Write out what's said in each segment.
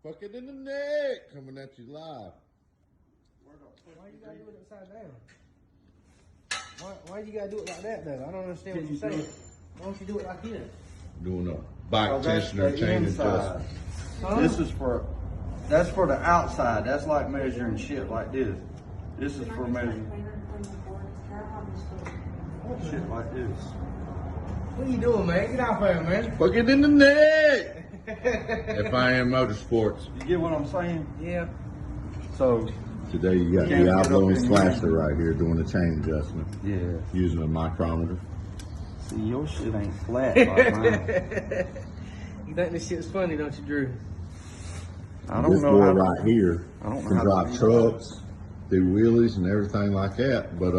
Fuck it in the neck. Coming at you live. Why you gotta do it upside down? Why you gotta do it like that though? I don't understand what you're saying. Why don't you do it like this? Doing a bike tensioner chain adjustment. Huh? This is that's for the outside. That's like measuring shit like this. This is for measuring shit like this. What are you doing, man? Get off there, man. Fuck it in the neck. FIM Motorsports. You get what I'm saying? Yeah. So Today you got Can't get Diablo up and in Slasher right here doing a chain adjustment. yeah. Using a micrometer. See, your shit ain't flat like mine. You think this shit's funny, don't you, Drew? I don't This know boy how. right here I don't know can how to drive do trucks, do wheelies and everything like that. But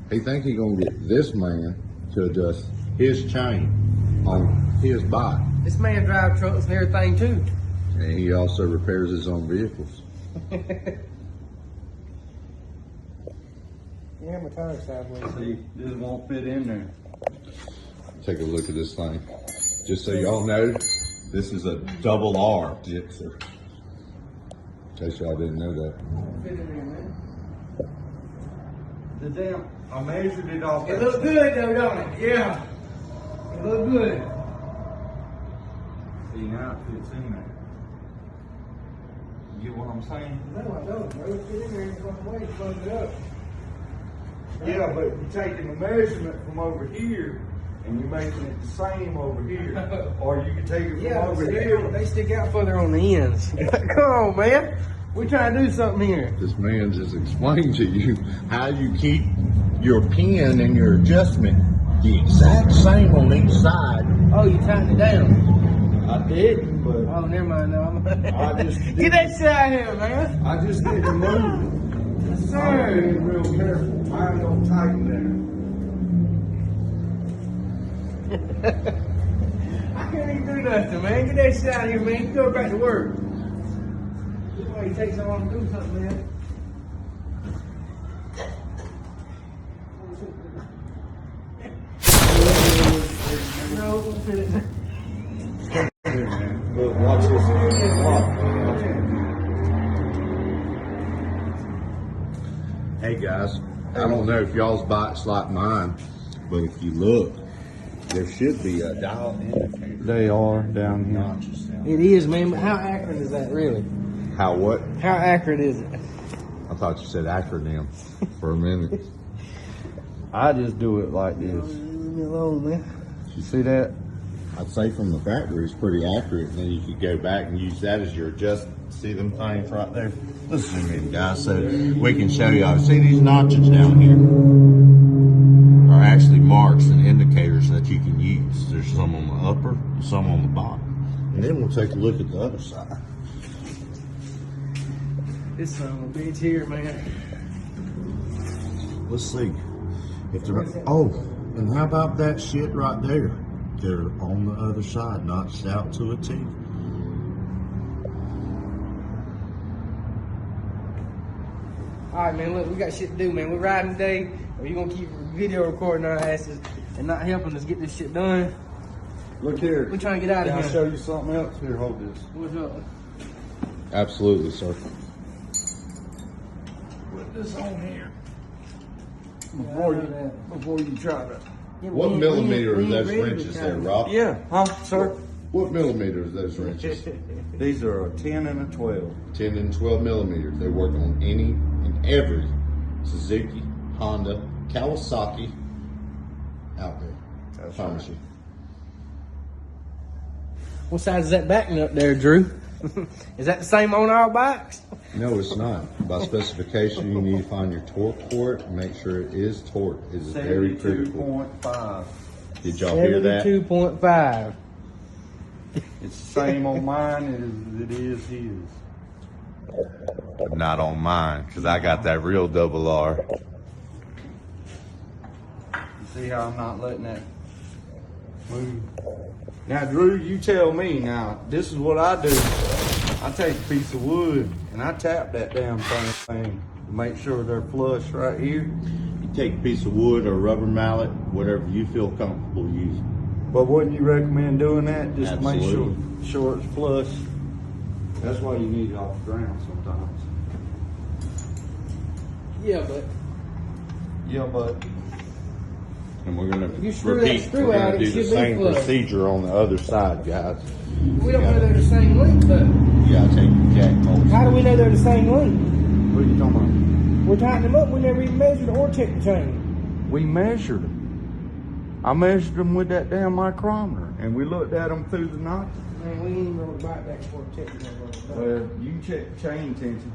he think he gonna get this man to adjust his chain on his bike. This man drives trucks and everything too. And he also repairs his own vehicles. Yeah, my tire's sideways. See, this won't fit in there. Take a look at this thing. Just so y'all know, this is a double R jitzer. In case y'all didn't know that. Fit in there, man. The damn, I measured it off. It looks good though, don't it? Yeah. It looks good. See, now it fits in there. You get what I'm saying? No, I don't, bro. Fit in there and fucking way to plug it up. Yeah, but you're taking the measurement from over here and you're making it the same over here. Or you can take it from Yeah, over see, here. they stick out further on the ends. Come on, man. We're trying to do something here. This man just explained to you how you keep your pin and your adjustment the exact same on each side. Oh, you tighten it down. I didn't, but Oh, never mind. No, I just get that shit out of here, man. I just didn't move. Yes, I'm sir. being real careful. Mine don't tighten I can't even do nothing, man. Get that shit out of here, man. You go back to work. This way you take so long to do something, man. No, we'll fit it. there. Look, watch this. Watch. Hey guys, I don't know if y'all's bike's like mine, but if you look, there should be a dial indicator. They are down here. Notches down. It is, man, but how accurate is that, really? How what? How accurate is it? I thought you said acronym for a minute. I just do it like this. Leave me alone, man. You see that? I'd say from the factory it's pretty accurate, and then you could go back and use that as your adjust. See them things right there? Let's zoom in, guys, so we can show y'all. See these notches down here are actually marks and indicators that you can use. There's some on the upper and some on the bottom. And then we'll take a look at the other side. This son of a bitch here, man. Let's see. If they're, oh, and how about that shit right there? They're on the other side, notched out to a T. Alright, man, look, we got shit to do, man. We're riding today, or you gonna keep video recording our asses and not helping us get this shit done? Look here. We're trying to get out of Can I here. show you something else? Here, hold this. What's up? Absolutely, sir. Put this on here. Before you try to. Yeah, What we ain't- millimeter we are ain't those ready to wrenches try there, to- Rob? Yeah, huh, sir? What millimeter are those wrenches? These are a 10 and a 12. 10 and 12 millimeters. They work on any and every Suzuki, Honda, Kawasaki out there. I promise you. What size is that backing up there, Drew? Is that the same on all bikes? No, it's not. By specification, you need to find your torque for it and make sure it is torque. It is very critical. 72.5. Did y'all hear that? 72.5. It's the same on mine as it is his. Not on mine, because I got that real double R. You see how I'm not letting that move? Now, Drew, you tell me now, this is what I do. I take a piece of wood and I tap that damn thing to make sure they're flush right here. You take a piece of wood or a rubber mallet, whatever you feel comfortable using. But wouldn't you recommend doing that? Just to make Absolutely. sure it's flush. That's why you need it off the ground sometimes. Yeah, but And we're gonna you screw that repeat. screw We're out, gonna it do the should be same flush. procedure on the other side, guys. we don't know they're the same length though. You gotta take the jack bolts. How do we know they're the same length? What are you talking about? We're tightening them up. We never even measured or checked the chain. We measured them. I measured them with that damn micrometer, and we looked at them through the notches. Man, we ain't even rolled the bike back and forth checking that. Well, you can check the chain tension.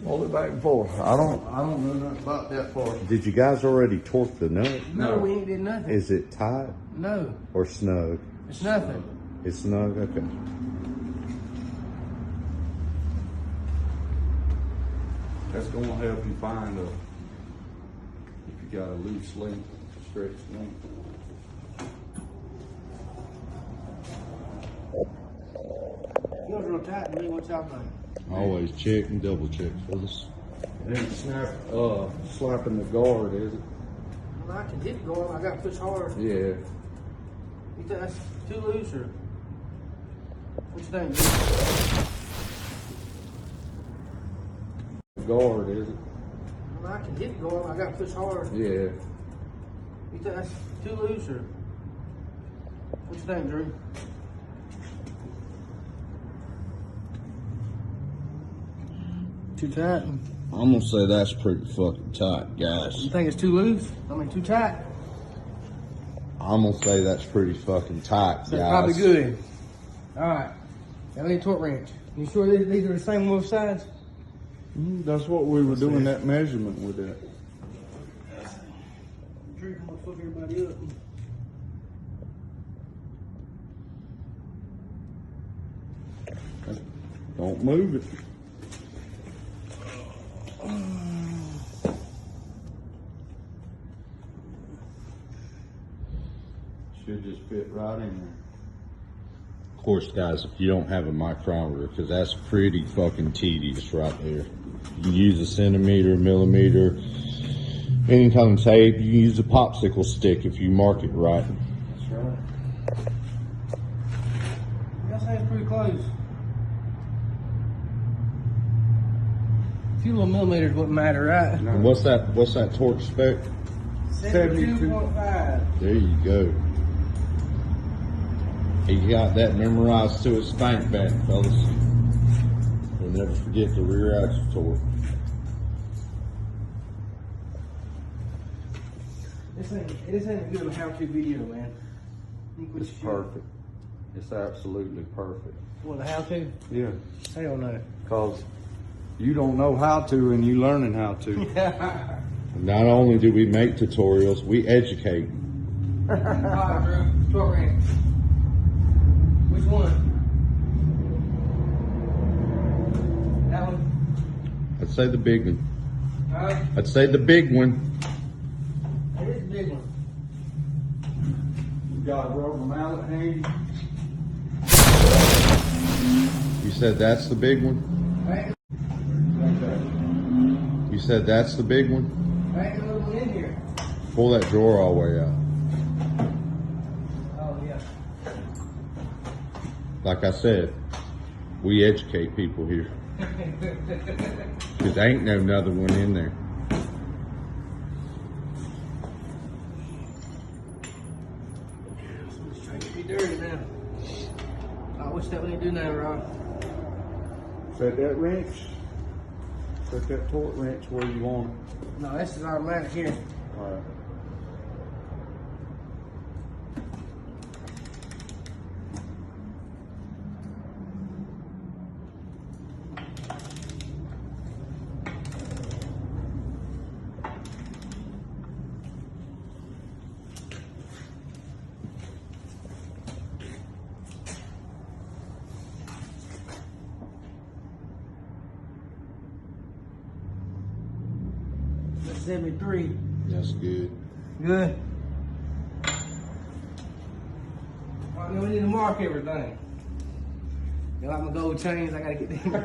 Roll it back and forth. I don't know nothing about that part. Did you guys already torque the nut? No, we ain't did nothing. Is it tight No, or snug? it's nothing. It's snug. Okay. That's gonna help you find if you got a loose link, stretched link. Feels real tight to me. What's y'all think? Always check and double check for this. It ain't slapping the guard, is it? Well, I can hit it going. I got to push hard. Yeah. You think that's too loose or what you think? Guard, is it? Well, I can hit it going. I got to push hard. Yeah. You think that's too loose or what you think, Drew? Too tight? I'm gonna say that's pretty fucking tight, guys. You think it's too loose? I mean, too tight? I'm gonna say that's pretty fucking tight, So guys. probably good. All right. Now we need a torque wrench. You sure these are the same on both sides? That's what we were doing that measurement with that. Drew, I'm gonna fuck everybody up. Don't move it. Should just fit right in there. Of course, guys, if you don't have a micrometer, because that's pretty fucking tedious right there. You can use a centimeter, millimeter, any kind of tape. You can use a popsicle stick if you mark it right. That's right. Y'all say it's pretty close. A few little millimeters wouldn't matter, right? No. And what's that torque spec? 72.5. There you go. He got that memorized to his spank bank, fellas. We'll never forget the rear axle torque. This ain't a good how-to video, man. It's perfect. It's absolutely perfect. What, a how-to? Yeah. Hell no. Because you don't know how to and you learning how to. Not only do we make tutorials, we educate. All right, Drew. Torque wrench. Which one? That one? I'd say the big one. Huh? I'd say the big one. That is a big one. You got a rubber mallet handy? You said that's the big one? Right? You said that's the big one? Right, another one in here. Pull that drawer all the way out. Oh, yeah. Like I said, we educate people here. Because there ain't no another one in there. It's trying to be dirty now. I wish that we didn't do now, Rob. Set that wrench. Set that torque wrench where you want it. No, this is automatic here. All right. That's 73. That's good. Good. All right, now we need to mark everything. You like my gold chains? I gotta get them. I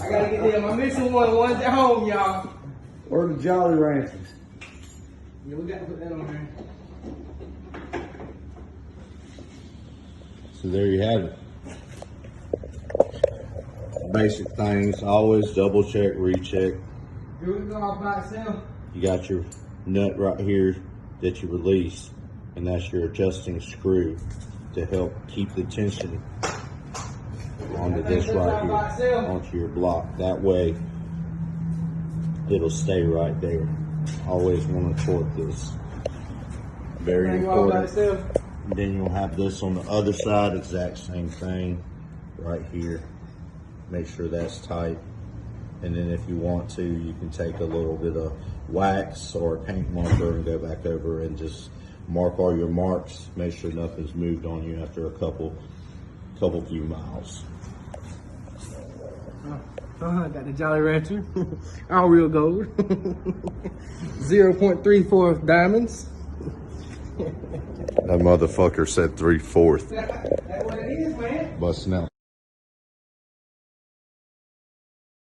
gotta get them. I'm missing one. One's at home, y'all. Where the Jolly Ranchers? Yeah, we gotta put that on there. So there you have it. basic things. Always double check, recheck. Here we go all by itself. You got your nut right here that you release, and that's your adjusting screw to help keep the tension onto this right here, onto your block. That way, it'll stay right there. Always want to torque this. Very important. Then you'll have this on the other side, exact same thing, right here. Make sure that's tight. And then if you want to, you can take a little bit of wax or a paint marker and go back over and just mark all your marks. Make sure nothing's moved on you after a couple few miles. Got the Jolly Rancher, all real gold. 0.34 diamonds. That motherfucker said 3/4. That's what it is, man. Busting out.